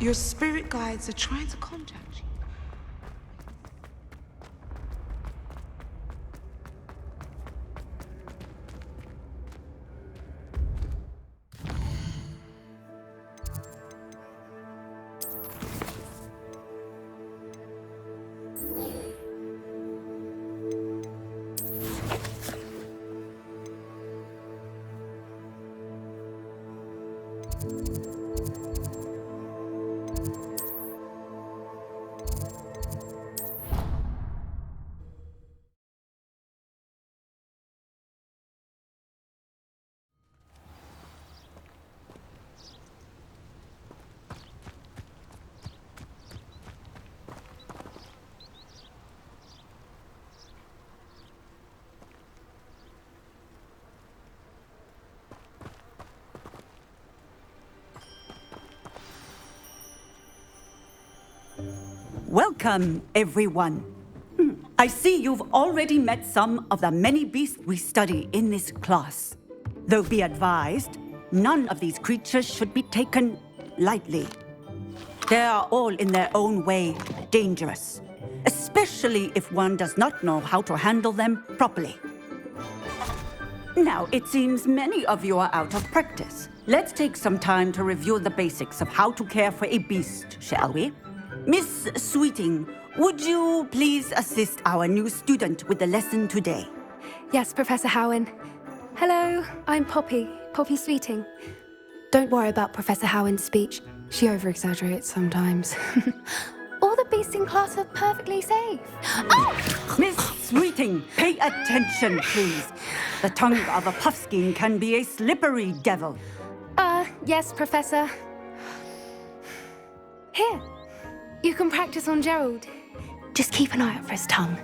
Your spirit guides are trying to contact you. Welcome, everyone. I see you've already met some of the many beasts we study in this class. Though be advised, none of these creatures should be taken lightly. They are all in their own way dangerous, especially if one does not know how to handle them properly. Now, it seems many of you are out of practice. Let's take some time to review the basics of how to care for a beast, shall we? Miss Sweeting, would you please assist our new student with the lesson today? Yes, Professor Howen. Hello, I'm Poppy Sweeting. Don't worry about Professor Howen's speech. She over-exaggerates sometimes. All the beasts in class are perfectly safe. Oh! Miss Sweeting, pay attention, please. The tongue of a puffskein can be a slippery devil. Yes, Professor. Here, you can practice on Gerald. Just keep an eye out for his tongue.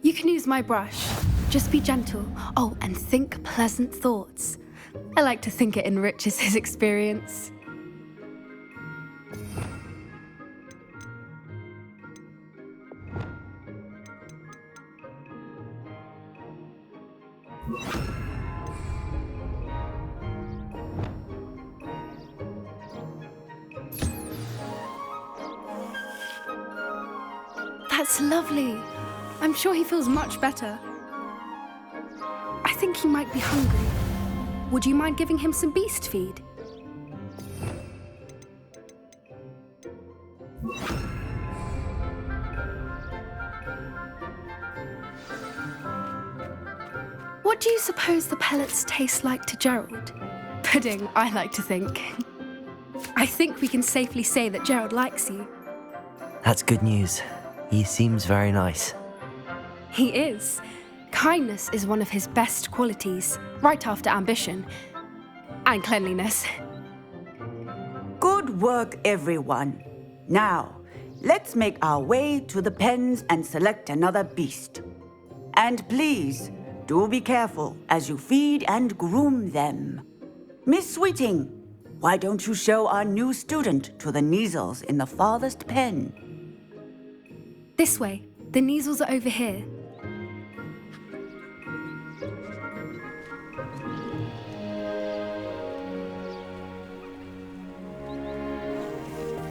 You can use my brush. Just be gentle. Oh, and think pleasant thoughts. I like to think it enriches his experience. That's lovely. I'm sure he feels much better. I think he might be hungry. Would you mind giving him some beast feed? What do you suppose the pellets taste like to Gerald? Pudding, I like to think. I think we can safely say that Gerald likes you. That's good news. He seems very nice. He is. Kindness is one of his best qualities, right after ambition. And cleanliness. Good work, everyone. Now, let's make our way to the pens and select another beast. And please, do be careful as you feed and groom them. Miss Sweeting, why don't you show our new student to the Neasels in the farthest pen? This way. The Neasels are over here.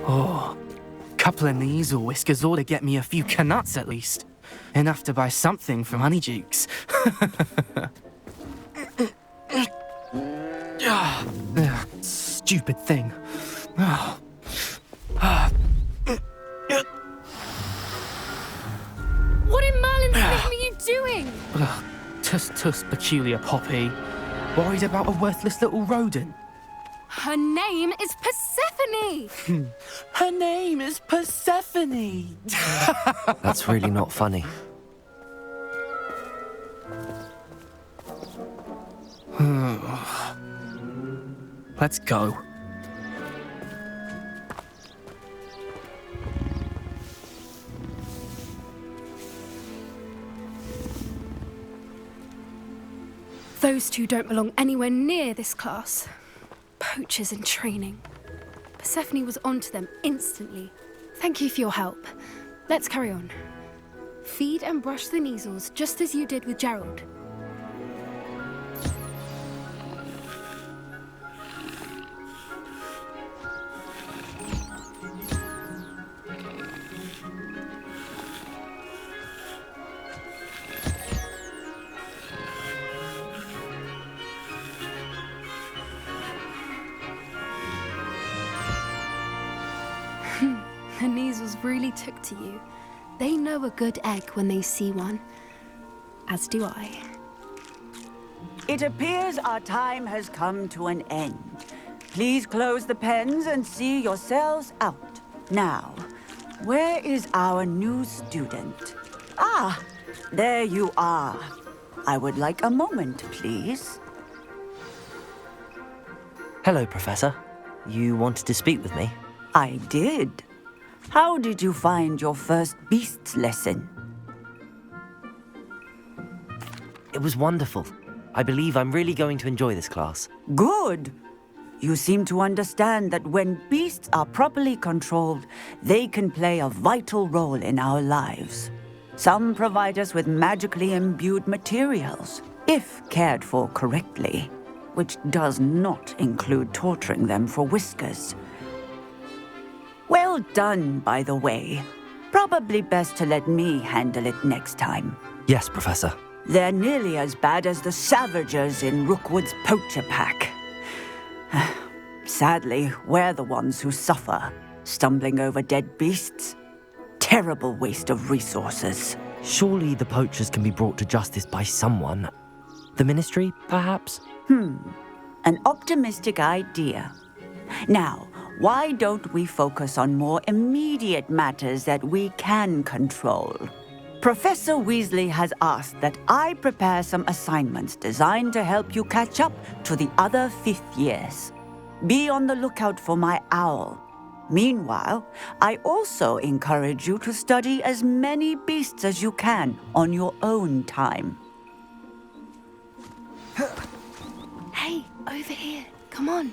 Oh, couple of Neasel whiskers ought to get me a few canuts at least. Enough to buy something from Honeydukes. Stupid thing. What in Merlin's name are you doing? Tuss, peculiar Poppy. Worried about a worthless little rodent. Her name is Persephone! Her name is Persephone! That's really not funny. Let's go. Those two don't belong anywhere near this class. Poachers in training. Persephone was onto them instantly. Thank you for your help. Let's carry on. Feed and brush the Neasels just as you did with Gerald. really took to you. They know a good egg when they see one. As do I. It appears our time has come to an end. Please close the pens and see yourselves out. Now, where is our new student? Ah, there you are. I would like a moment, please. Hello, Professor. You wanted to speak with me? I did. How did you find your first beasts lesson? It was wonderful. I believe I'm really going to enjoy this class. Good. You seem to understand that when beasts are properly controlled, they can play a vital role in our lives. Some provide us with magically imbued materials, if cared for correctly, which does not include torturing them for whiskers. Well done, by the way. Probably best to let me handle it next time. Yes, Professor. They're nearly as bad as the Savagers in Rookwood's poacher pack. Sadly, we're the ones who suffer, stumbling over dead beasts. Terrible waste of resources. Surely the poachers can be brought to justice by someone. The Ministry, perhaps? An optimistic idea. Now, why don't we focus on more immediate matters that we can control? Professor Weasley has asked that I prepare some assignments designed to help you catch up to the other fifth years. Be on the lookout for my owl. Meanwhile, I also encourage you to study as many beasts as you can on your own time. Hey, over here. Come on.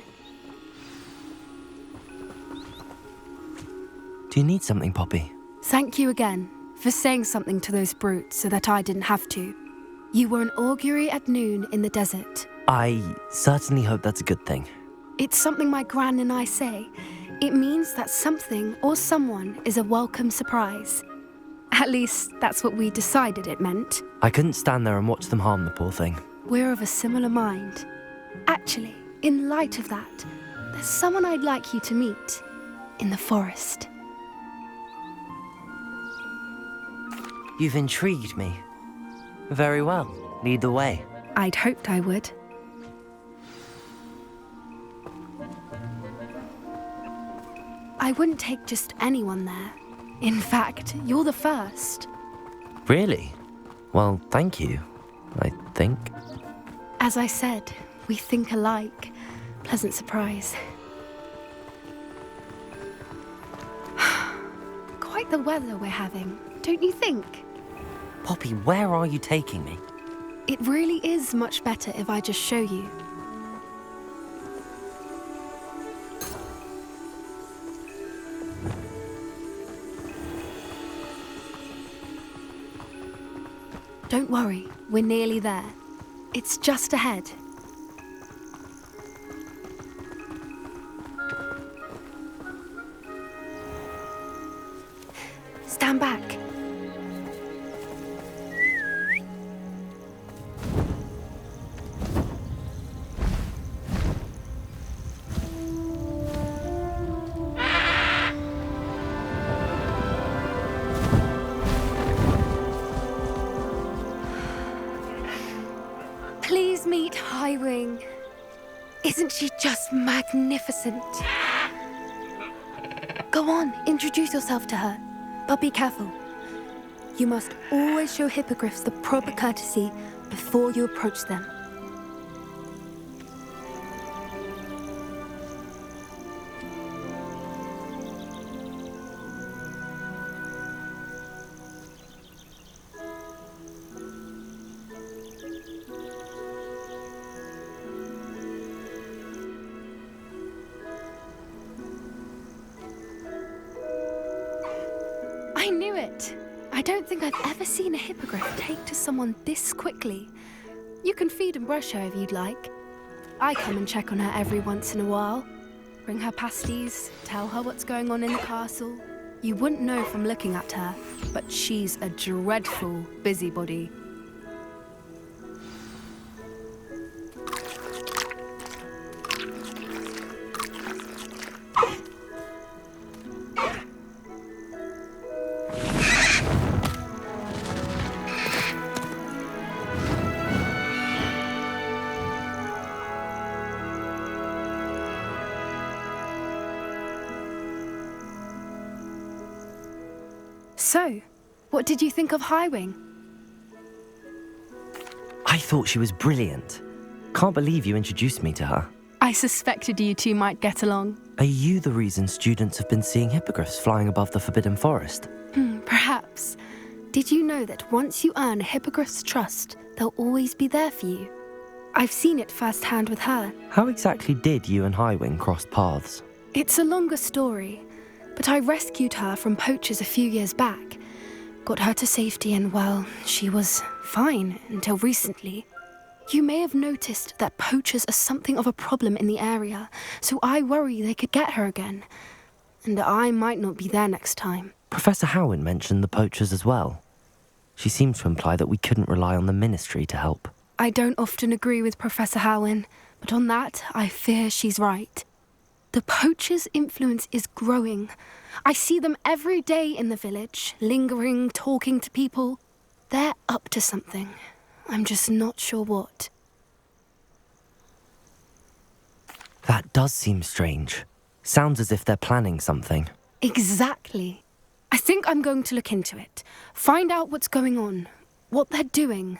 Do you need something, Poppy? Thank you again for saying something to those brutes so that I didn't have to. You were an augury at noon in the desert. I certainly hope that's a good thing. It's something my gran and I say. It means that something or someone is a welcome surprise. At least, that's what we decided it meant. I couldn't stand there and watch them harm the poor thing. We're of a similar mind. Actually, in light of that, there's someone I'd like you to meet in the forest. You've intrigued me. Very well. Lead the way. I'd hoped I would. I wouldn't take just anyone there. In fact, you're the first. Really? Well, thank you, I think. As I said, we think alike. Pleasant surprise. Quite the weather we're having, don't you think? Poppy, where are you taking me? It really is much better if I just show you. Don't worry, we're nearly there. It's just ahead. Stand back. Please meet Highwing. Isn't she just magnificent? Go on, introduce yourself to her. But be careful. You must always show hippogriffs the proper courtesy before you approach them. I knew it! I don't think I've ever seen a hippogriff take to someone this quickly. You can feed and brush her if you'd like. I come and check on her every once in a while. Bring her pasties, tell her what's going on in the castle. You wouldn't know from looking at her, but she's a dreadful busybody. So, what did you think of Highwing? I thought she was brilliant. Can't believe you introduced me to her. I suspected you two might get along. Are you the reason students have been seeing hippogriffs flying above the Forbidden Forest? Perhaps. Did you know that once you earn a hippogriff's trust, they'll always be there for you? I've seen it firsthand with her. How exactly did you and Highwing cross paths? It's a longer story, but I rescued her from poachers a few years back. Got her to safety and, well, she was fine until recently. You may have noticed that poachers are something of a problem in the area, so I worry they could get her again. And I might not be there next time. Professor Howin mentioned the poachers as well. She seemed to imply that we couldn't rely on the Ministry to help. I don't often agree with Professor Howin, but on that, I fear she's right. The poachers' influence is growing. I see them every day in the village, lingering, talking to people. They're up to something. I'm just not sure what. That does seem strange. Sounds as if they're planning something. Exactly. I think I'm going to look into it. Find out what's going on, what they're doing.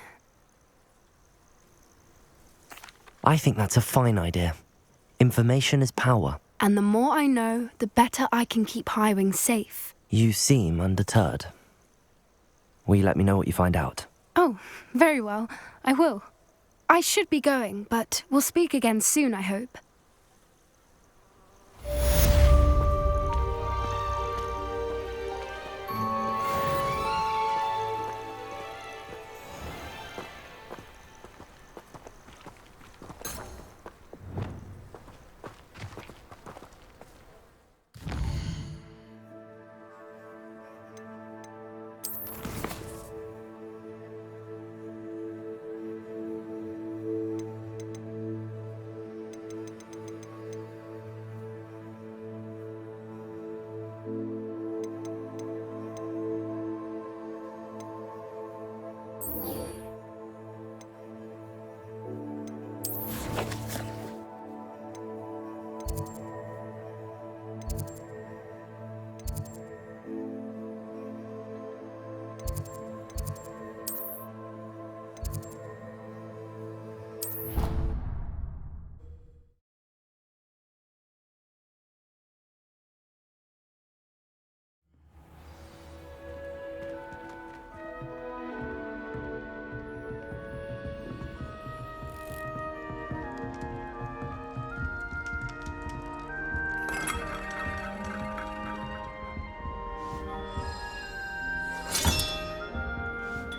I think that's a fine idea. Information is power. And the more I know, the better I can keep Highwing safe. You seem undeterred. Will you let me know what you find out? Oh, very well. I will. I should be going, but we'll speak again soon, I hope.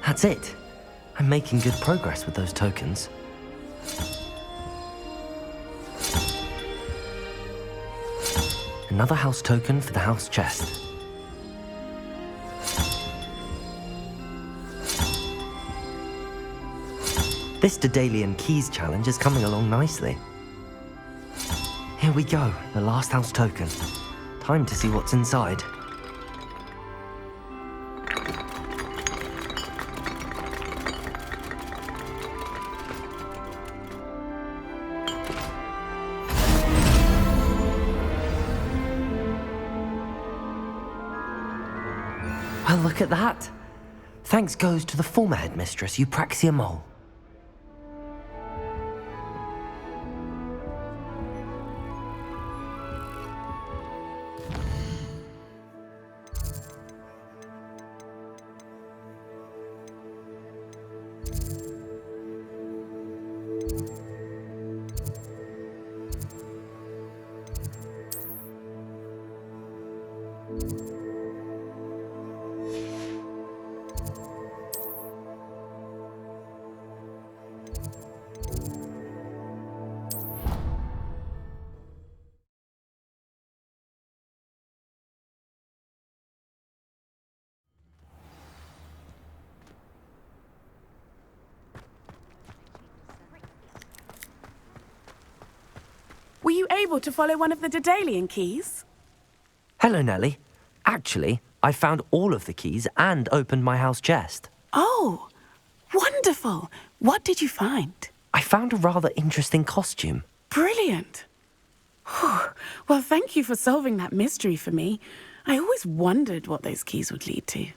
That's it. I'm making good progress with those tokens. Another house token for the house chest. This Daedalian Keys challenge is coming along nicely. Here we go, the last house token. Time to see what's inside. Well, look at that. Thanks goes to the former headmistress, Eupraxia Mole. Were you able to follow one of the Daedalian keys? Hello, Nellie. Actually, I found all of the keys and opened my house chest. Oh, wonderful. What did you find? I found a rather interesting costume. Brilliant. Whew. Well, thank you for solving that mystery for me. I always wondered what those keys would lead to.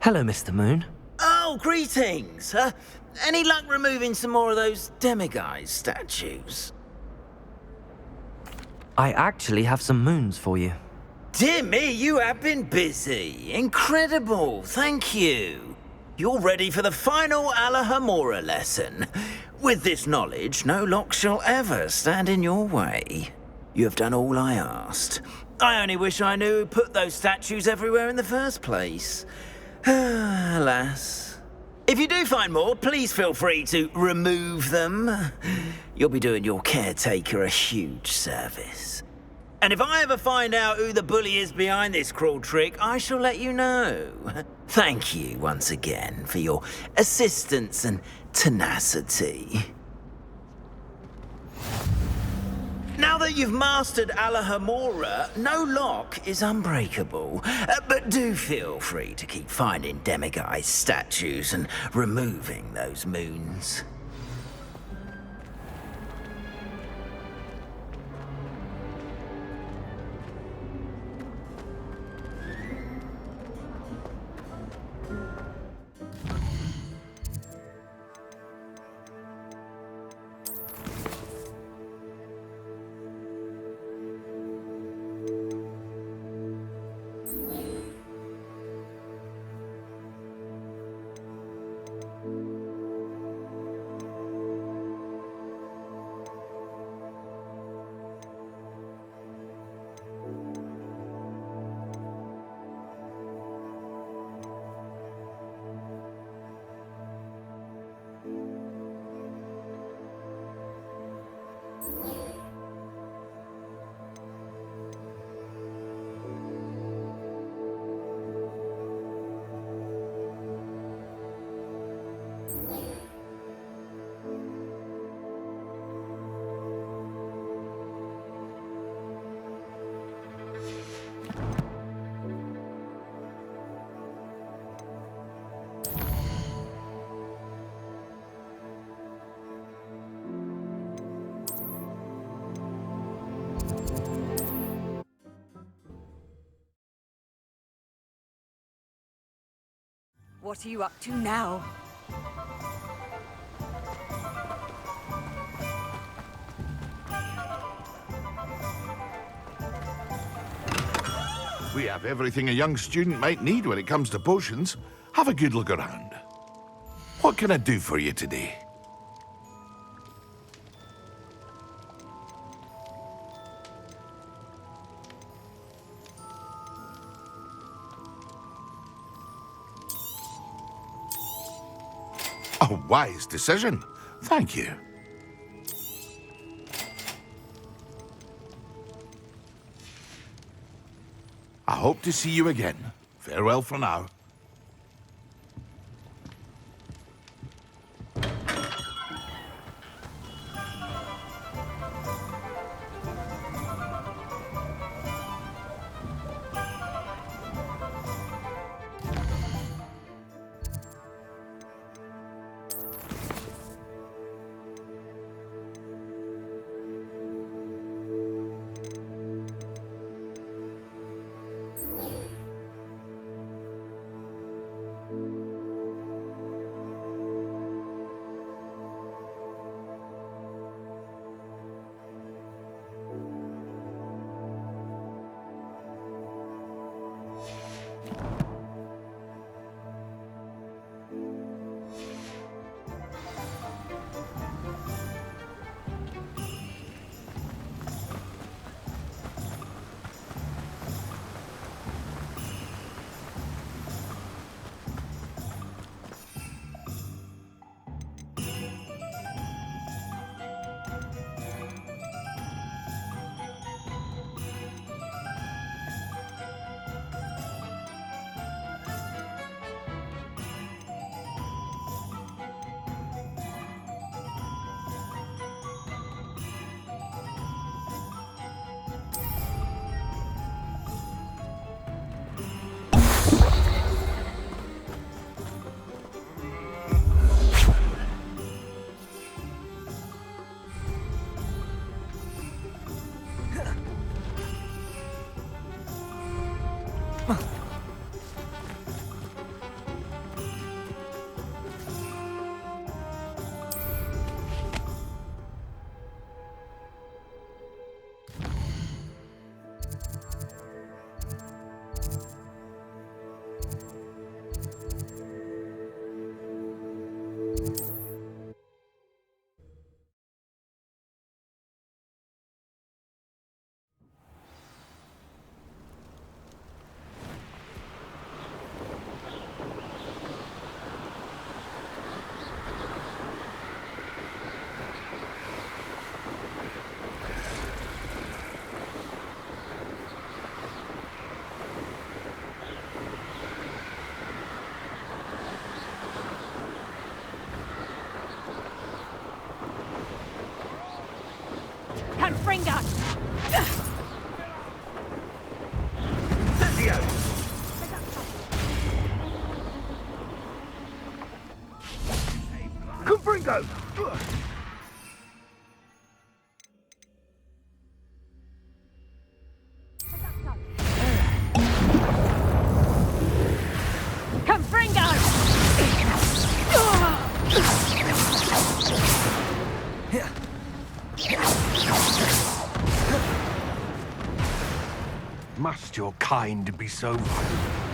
Hello, Mr. Moon. Oh, greetings. Any luck removing some more of those demiguise statues? I actually have some moons for you. Dear me, you have been busy. Incredible, thank you. You're ready for the final Alahamora lesson. With this knowledge, no lock shall ever stand in your way. You have done all I asked. I only wish I knew who put those statues everywhere in the first place. Alas. If you do find more, please feel free to remove them. You'll be doing your caretaker a huge service. And if I ever find out who the bully is behind this cruel trick, I shall let you know. Thank you once again for your assistance and tenacity. Now that you've mastered Alahamora, no lock is unbreakable. But do feel free to keep finding demiguise statues and removing those moons. What are you up to now? We have everything a young student might need when it comes to potions. Have a good look around. What can I do for you today? A wise decision. Thank you. I hope to see you again. Farewell for now. Confringo! Confringo! Confringo! Must your kind be so violent?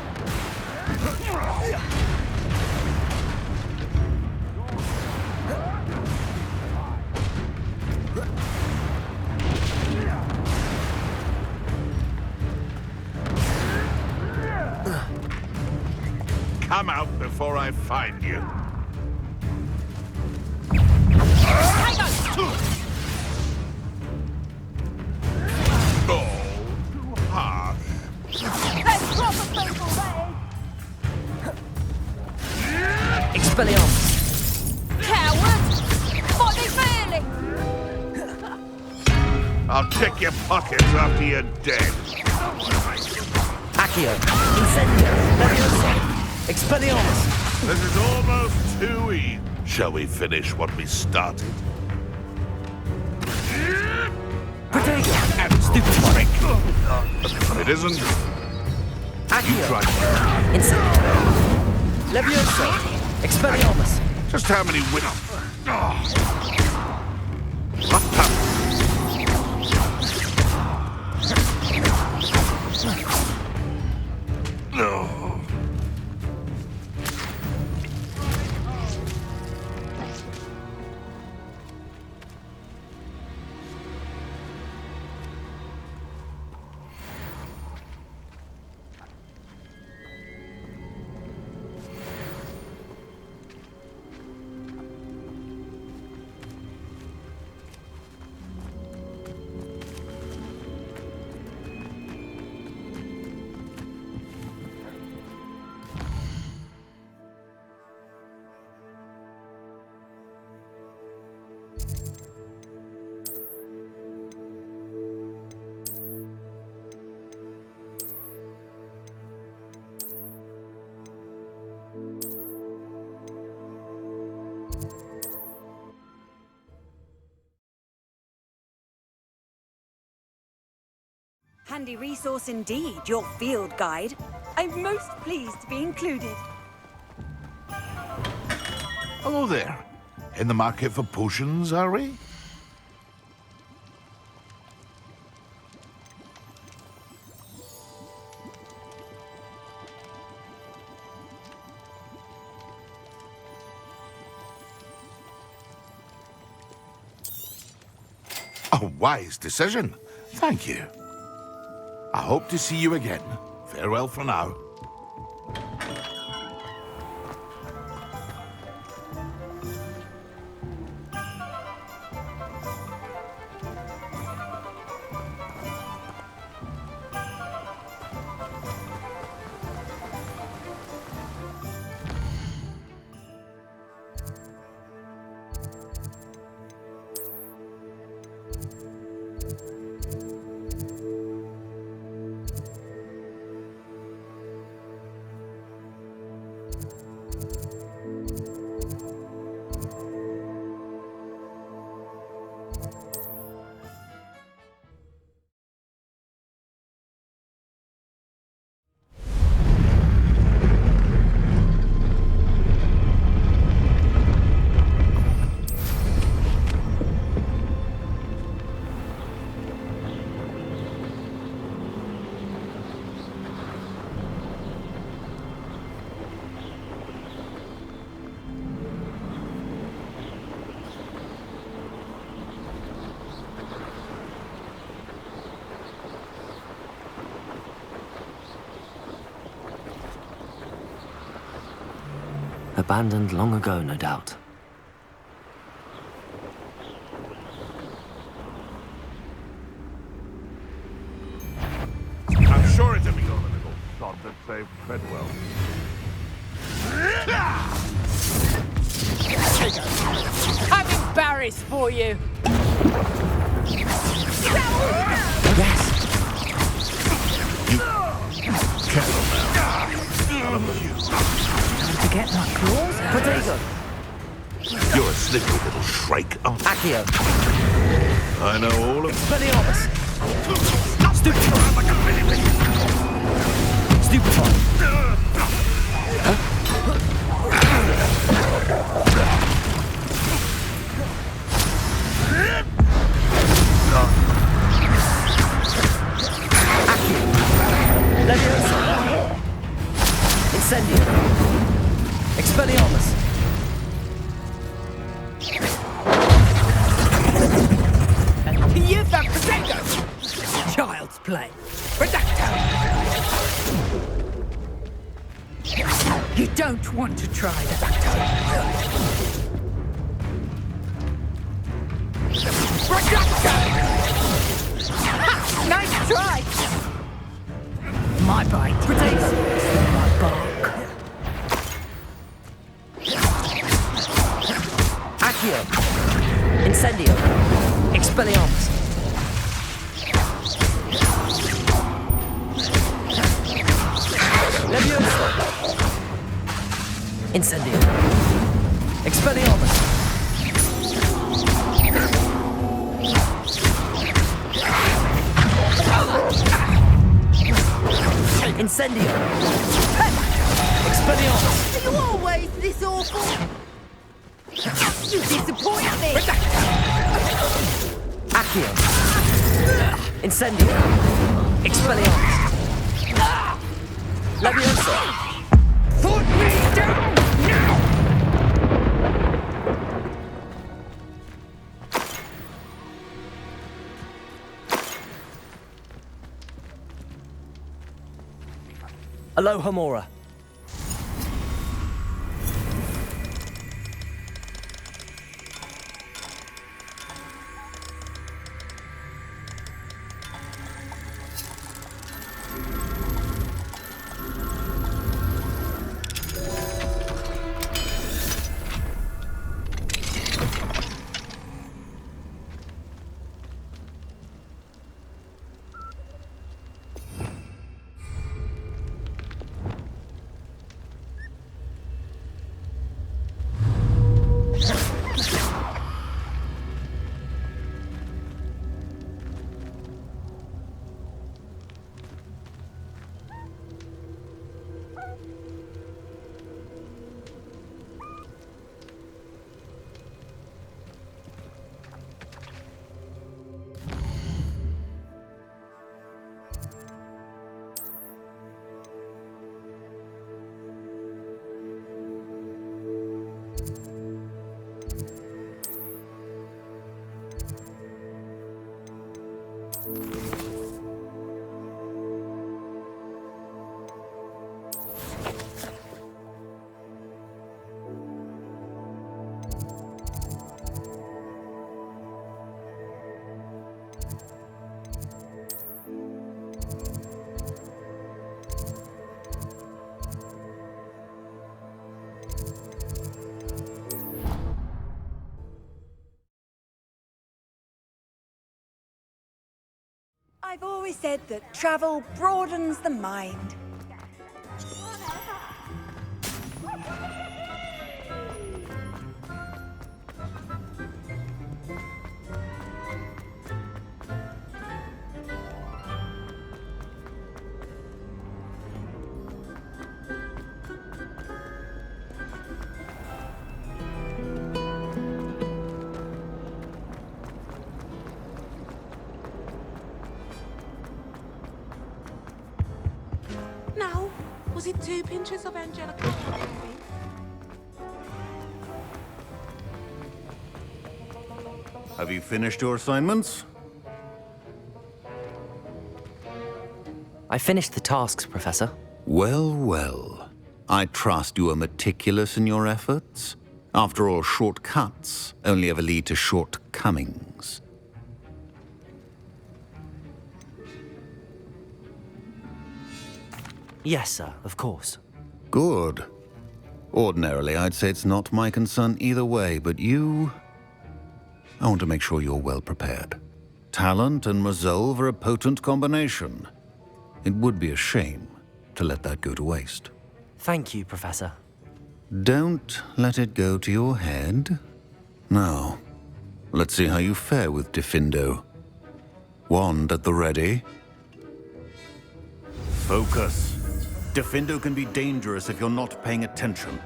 Come out before I find you. Oh, too harsh. Let's drop a fatal ray! Expelliarmus! Coward! What are they feeling? I'll check your pockets after you're dead. Accio! Incendio! Leviosa! Expelliarmus! This is almost too easy. Shall we finish what we started? Protego! Stupefy! It isn't. Accio! Incendio! Leviosa! Expelliarmus! Just how many No. Handy resource indeed, your field guide. I'm most pleased to be included. Hello there. In the market for potions, are we? A wise decision. Thank you. I hope to see you again. Farewell for now. Abandoned long ago, no doubt. I'm sure it'll be on a little sod that saved Fedwell. I'm embarrassed for you! Yes. Careful now. I'll have you. To get my claws out. Protego. You're a slippery little shrike, aren't you? Accio. I know all of Expelliarmus. Stupefy. Stupefy. Leviosa. Incendio. Expelliarmus. You've got Protego! Child's play. Reducto! You don't want to try Reducto. Reducto! Ha! Nice try! My bite. Protego. My bark. Accio. Incendio. Expelliarmus. Leviosa. Incendio. Expelliarmus. Incendio. Expelliarmus. Are you always this awful? You disappoint me! Accio. Incendio. Expelliarmus. Leviosa. Put me down now! Alohomora. I've always said that travel broadens the mind. Now, was it 2 pinches of Angelica? Have you finished your assignments? I finished the tasks, Professor. Well, well. I trust you are meticulous in your efforts. After all, shortcuts only ever lead to shortcomings. Yes, sir, of course. Good. Ordinarily, I'd say it's not my concern either way, but you... I want to make sure you're well prepared. Talent and resolve are a potent combination. It would be a shame to let that go to waste. Thank you, Professor. Don't let it go to your head. Now, let's see how you fare with Diffindo. Wand at the ready. Focus. Diffindo can be dangerous if you're not paying attention.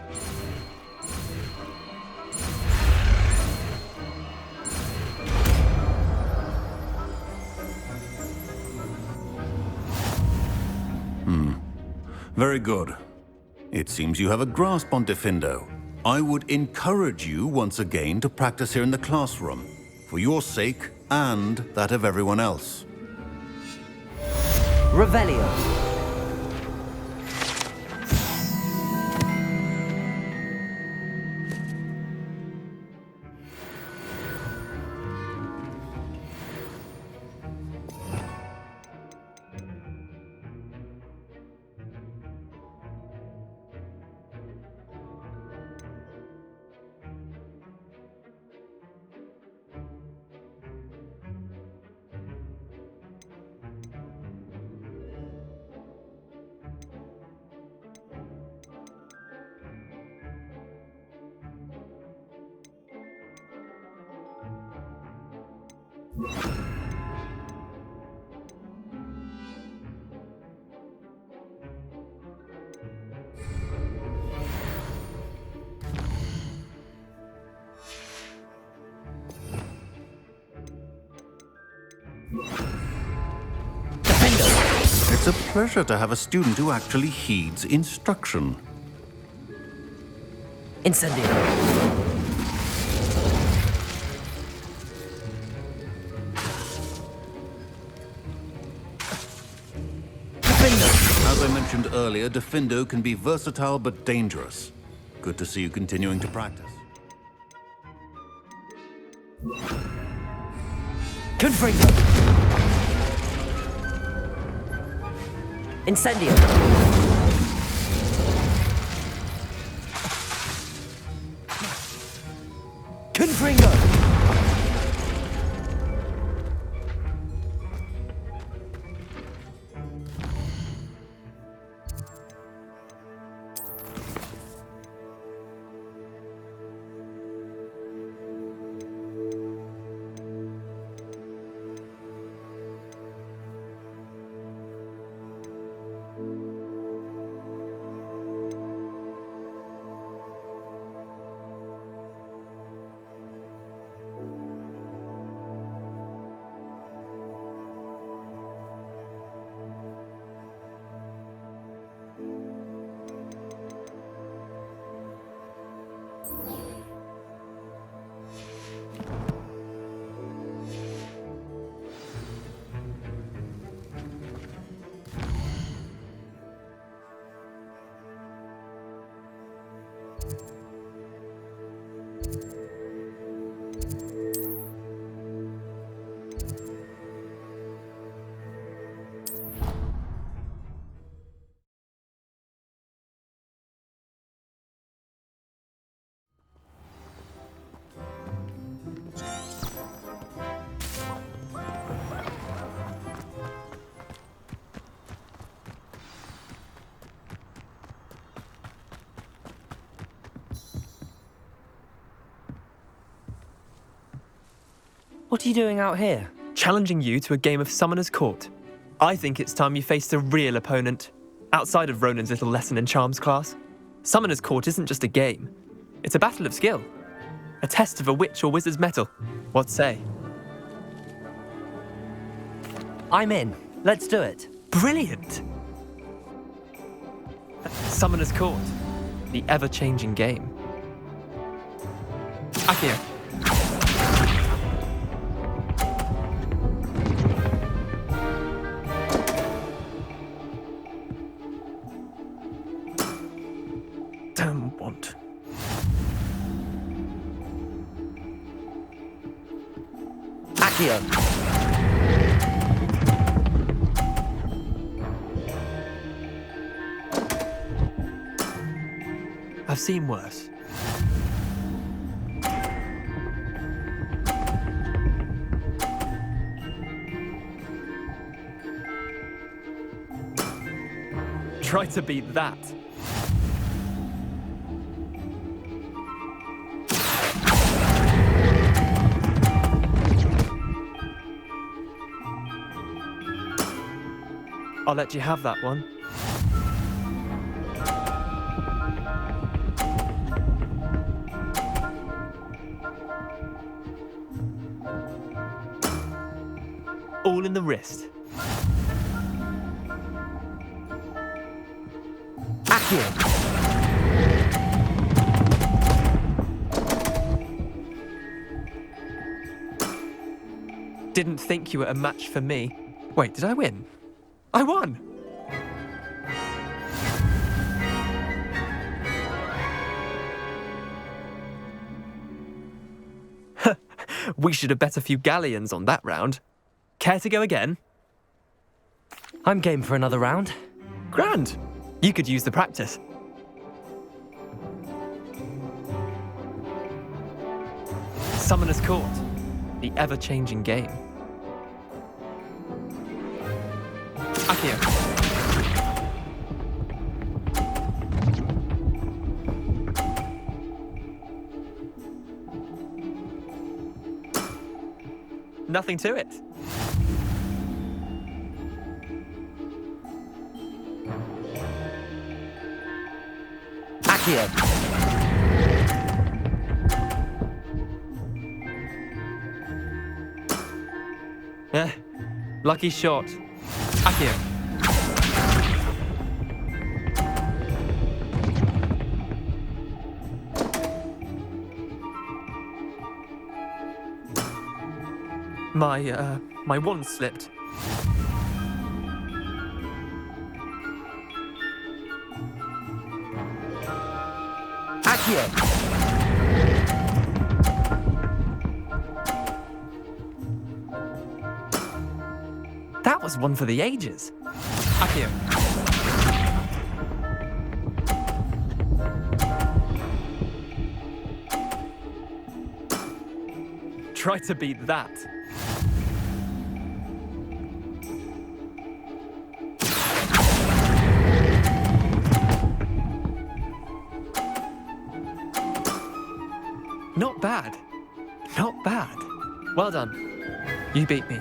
Very good. It seems you have a grasp on Diffindo. I would encourage you once again to practice here in the classroom, for your sake and that of everyone else. Revelio. It's a pleasure to have a student who actually heeds instruction. Incendio. As I mentioned earlier, Diffindo can be versatile but dangerous. Good to see you continuing to practice. Confringo. Incendio. Confringo. What are you doing out here? Challenging you to a game of Summoner's Court. I think it's time you faced a real opponent, outside of Ronan's little lesson in charms class. Summoner's Court isn't just a game. It's a battle of skill. A test of a witch or wizard's mettle. What say? I'm in. Let's do it. Brilliant! Summoner's Court. The ever-changing game. Accio. Damn want. Accio. I've seen worse. Try to beat that. I'll let you have that one. All in the wrist. Accio! Didn't think you were a match for me. Wait, did I win? I won! We should have bet a few galleons on that round. Care to go again? I'm game for another round. Grand! You could use the practice. Summoner's Court. The ever-changing game. Accio. Nothing to it. Accio. Lucky shot. Accio. My wand slipped. Accio. That was one for the ages. Accio. Try to beat that. Not bad. Not bad. Well done. You beat me.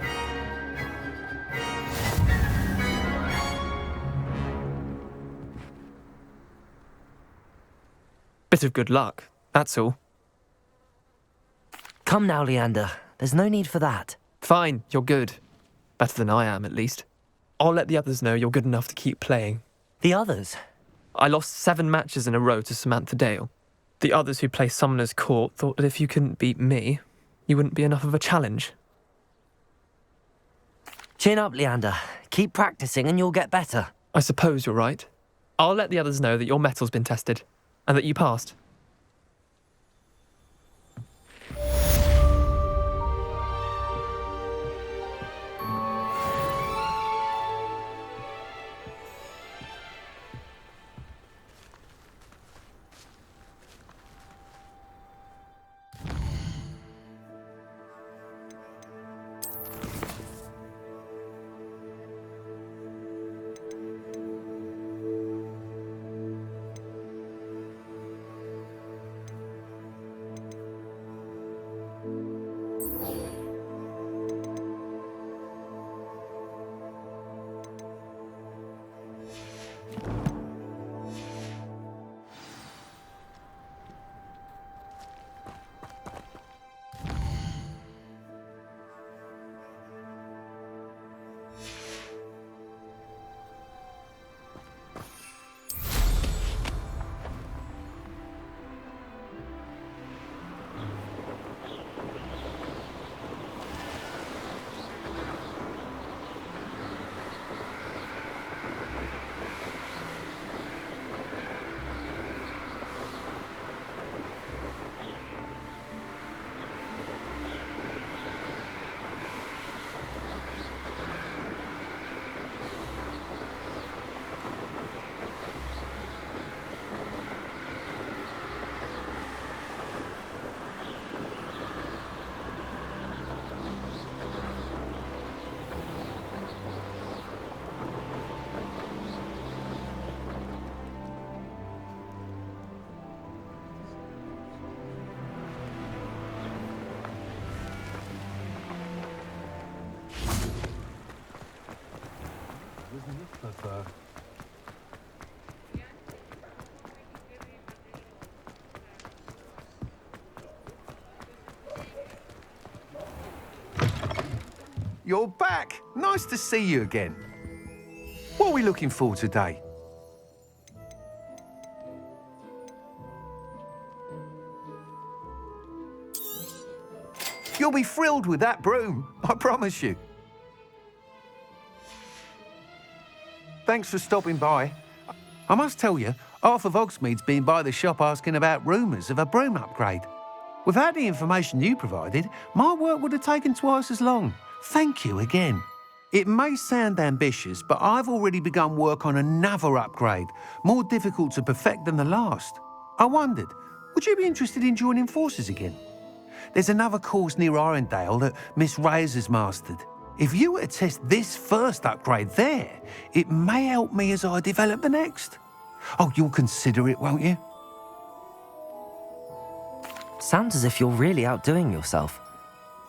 Bit of good luck, that's all. Come now, Leander. There's no need for that. Fine, you're good. Better than I am, at least. I'll let the others know you're good enough to keep playing. The others? I lost 7 matches in a row to Samantha Dale. The others who play Summoner's Court thought that if you couldn't beat me, you wouldn't be enough of a challenge. Chin up, Leander. Keep practicing and you'll get better. I suppose you're right. I'll let the others know that your metal's been tested, and that you passed. You're back. Nice to see you again. What are we looking for today? You'll be thrilled with that broom, I promise you. Thanks for stopping by. I must tell you, half of Hogsmeade's been by the shop asking about rumours of a broom upgrade. Without the information you provided, my work would have taken twice as long. Thank you again. It may sound ambitious, but I've already begun work on another upgrade, more difficult to perfect than the last. I wondered, would you be interested in joining forces again? There's another course near Arendale that Miss Reyes has mastered. If you were to test this first upgrade there, it may help me as I develop the next. Oh, you'll consider it, won't you? Sounds as if you're really outdoing yourself.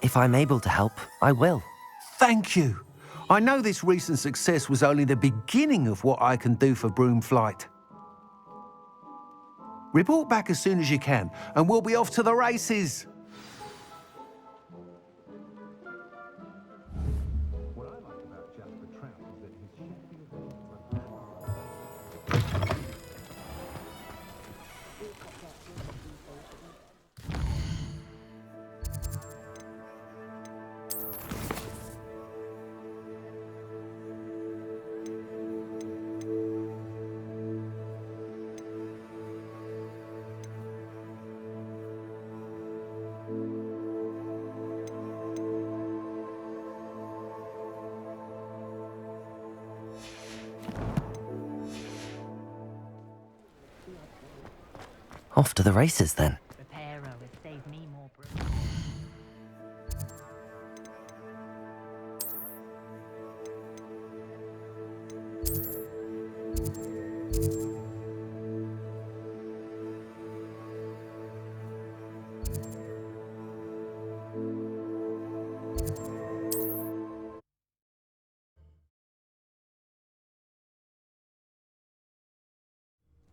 If I'm able to help, I will. Thank you. I know this recent success was only the beginning of what I can do for Broomflight. Report back as soon as you can, and we'll be off to the races. Off to the races, then.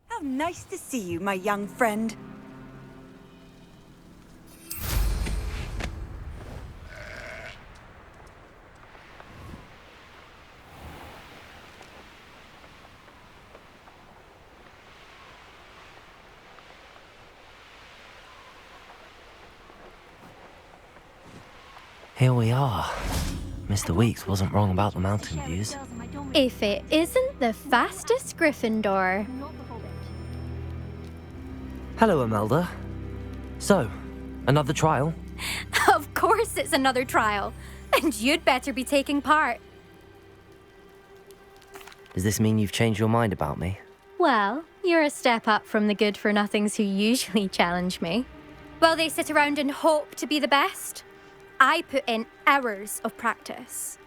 How nice to see you, my young friend. Here we are. Mr. Weeks wasn't wrong about the mountain views. If it isn't the fastest Gryffindor. Hello, Imelda. So, another trial? Of course it's another trial. And you'd better be taking part. Does this mean you've changed your mind about me? Well, you're a step up from the good-for-nothings who usually challenge me. While they sit around and hope to be the best, I put in hours of practice.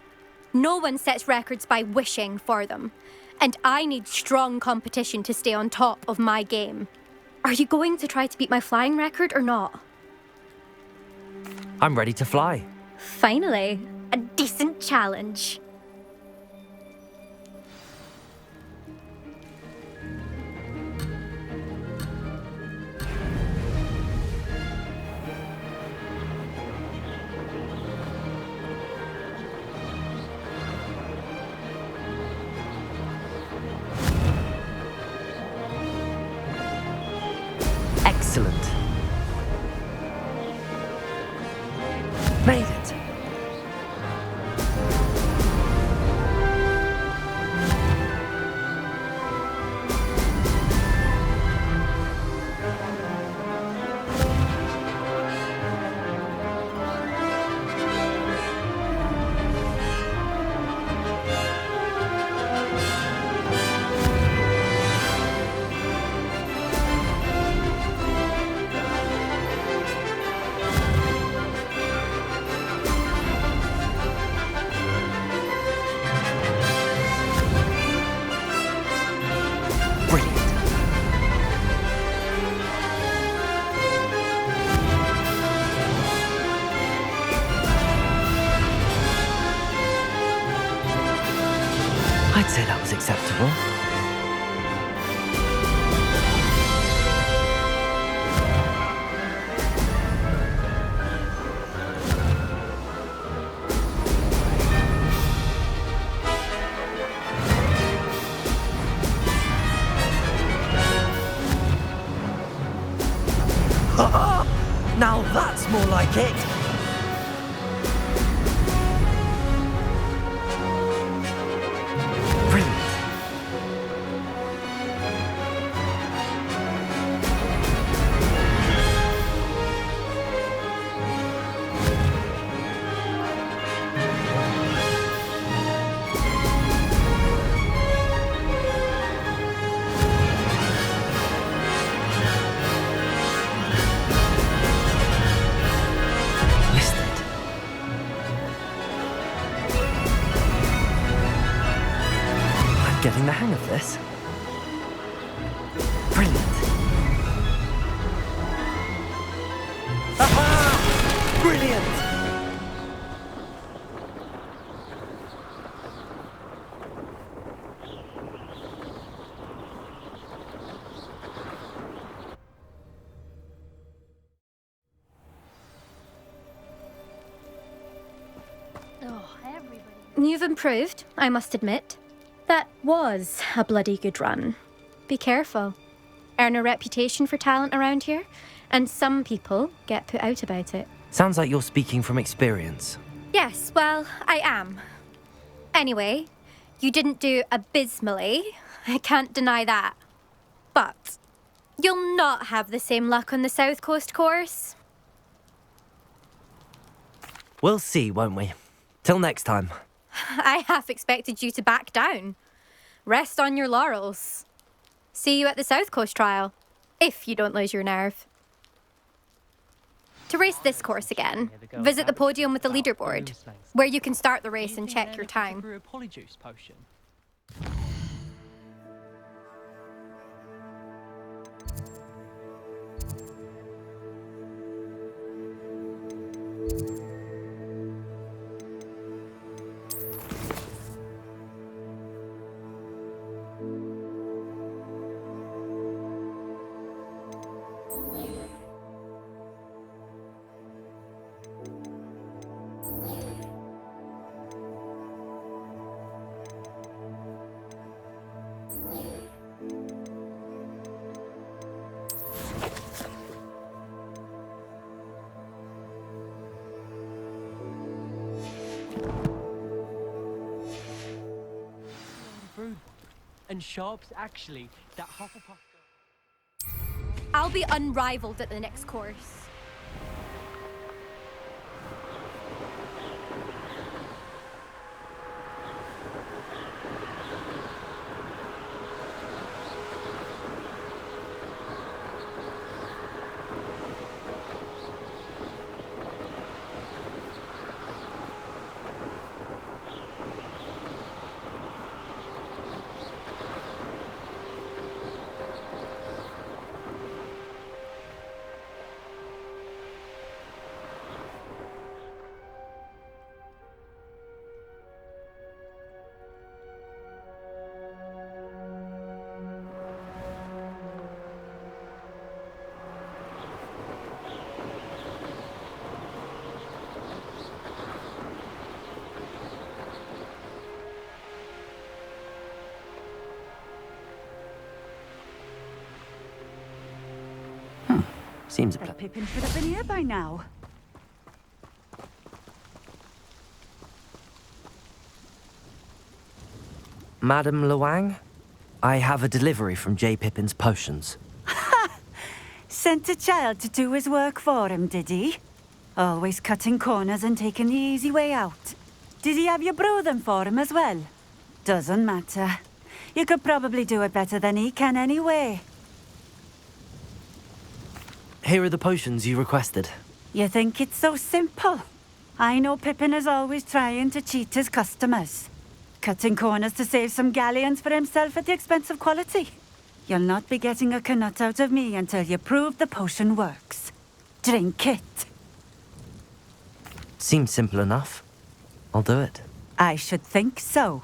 No one sets records by wishing for them, and I need strong competition to stay on top of my game. Are you going to try to beat my flying record or not? I'm ready to fly. Finally, a decent challenge. Excellent. Made it. I'd say that was acceptable. Now that's more like it! Brilliant. Getting the hang of this. Brilliant. Aha! Brilliant! You've improved, I must admit. That was a bloody good run. Be careful. Earn a reputation for talent around here, and some people get put out about it. Sounds like you're speaking from experience. Yes, well, I am. Anyway, you didn't do abysmally. I can't deny that. But you'll not have the same luck on the South Coast course. We'll see, won't we? Till next time. I half expected you to back down. Rest on your laurels. See you at the South Coast trial, if you don't lose your nerve. To race this course again, visit the podium with the leaderboard, where you can start the race and check your time. And Sharp's actually that Hufflepuff. I'll be unrivaled at the next course. Seems a That Pippin should have been here by now. Madam Luang, I have a delivery from J. Pippin's potions. Sent a child to do his work for him, did he? Always cutting corners and taking the easy way out. Did he have you brew them for him as well? Doesn't matter. You could probably do it better than he can anyway. Here are the potions you requested. You think it's so simple? I know Pippin is always trying to cheat his customers. Cutting corners to save some galleons for himself at the expense of quality. You'll not be getting a canut out of me until you prove the potion works. Drink it. Seems simple enough. I'll do it. I should think so.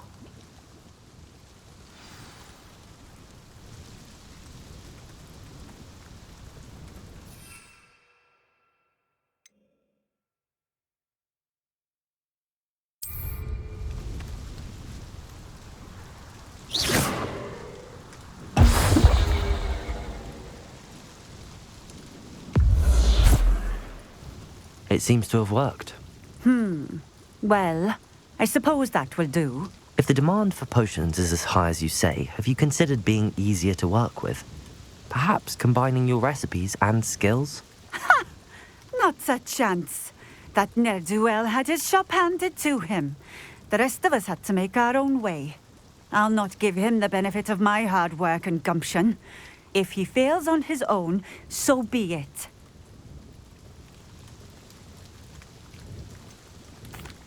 It seems to have worked. Well, I suppose that will do. If the demand for potions is as high as you say, have you considered being easier to work with? Perhaps combining your recipes and skills? Not a chance. That ne'er-do-well had his shop handed to him. The rest of us had to make our own way. I'll not give him the benefit of my hard work and gumption. If he fails on his own, so be it.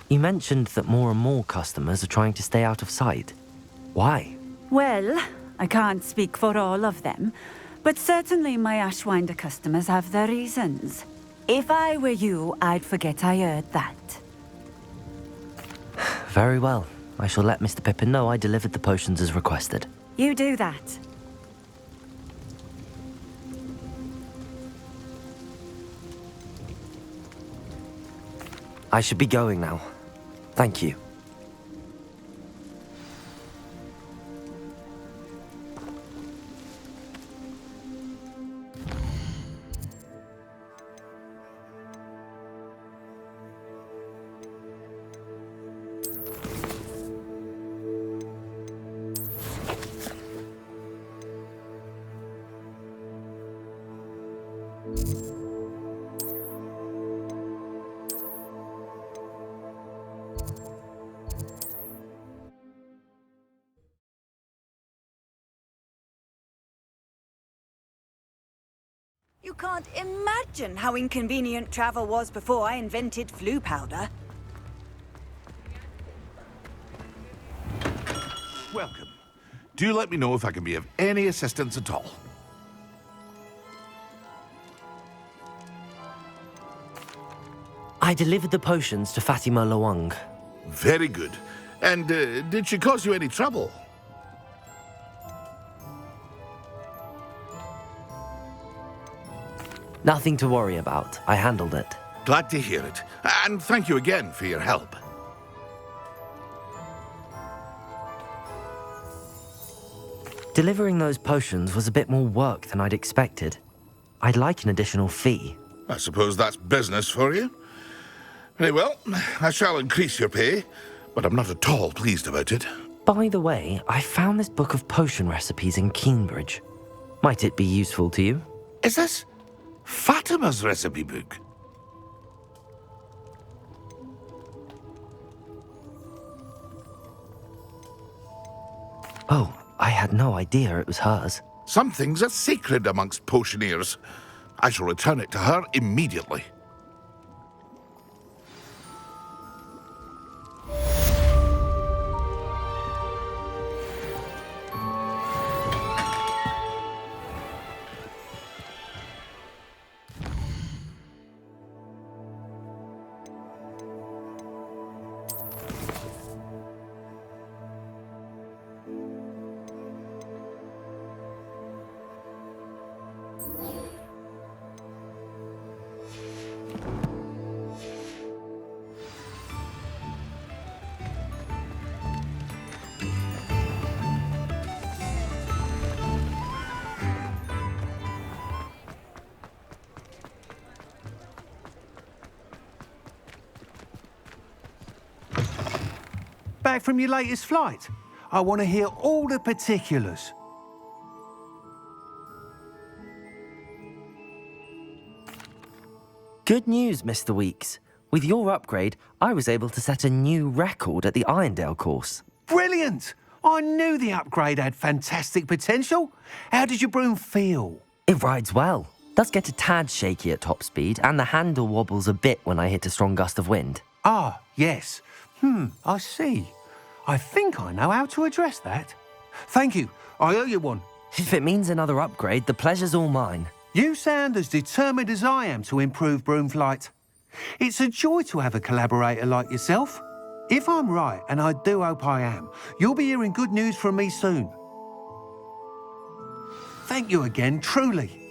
You mentioned that more and more customers are trying to stay out of sight. Why? Well, I can't speak for all of them, but certainly my Ashwinder customers have their reasons. If I were you, I'd forget I heard that. Very well. I shall let Mr. Pippin know I delivered the potions as requested. You do that. I should be going now. Thank you. You can't imagine how inconvenient travel was before I invented flu powder. Welcome. Do let me know if I can be of any assistance at all. I delivered the potions to Fatima Lawang. Very good. And did she cause you any trouble? Nothing to worry about. I handled it. Glad to hear it. And thank you again for your help. Delivering those potions was a bit more work than I'd expected. I'd like an additional fee. I suppose that's business for you. Very well, I shall increase your pay, but I'm not at all pleased about it. By the way, I found this book of potion recipes in Cambridge. Might it be useful to you? Is this Fatima's recipe book? Oh, I had no idea it was hers. Some things are sacred amongst potioneers. I shall return it to her immediately. Back from your latest flight? I want to hear all the particulars. Good news, Mr. Weeks. With your upgrade, I was able to set a new record at the Irondale course. Brilliant! I knew the upgrade had fantastic potential. How did your broom feel? It rides well. Does get a tad shaky at top speed, and the handle wobbles a bit when I hit a strong gust of wind. Ah, yes. I see. I think I know how to address that. Thank you. I owe you one. If it means another upgrade, the pleasure's all mine. You sound as determined as I am to improve broom flight. It's a joy to have a collaborator like yourself. If I'm right, and I do hope I am, you'll be hearing good news from me soon. Thank you again, truly.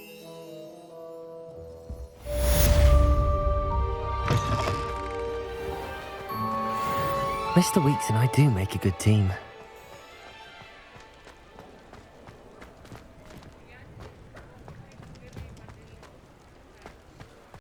Mr. Weeks and I do make a good team.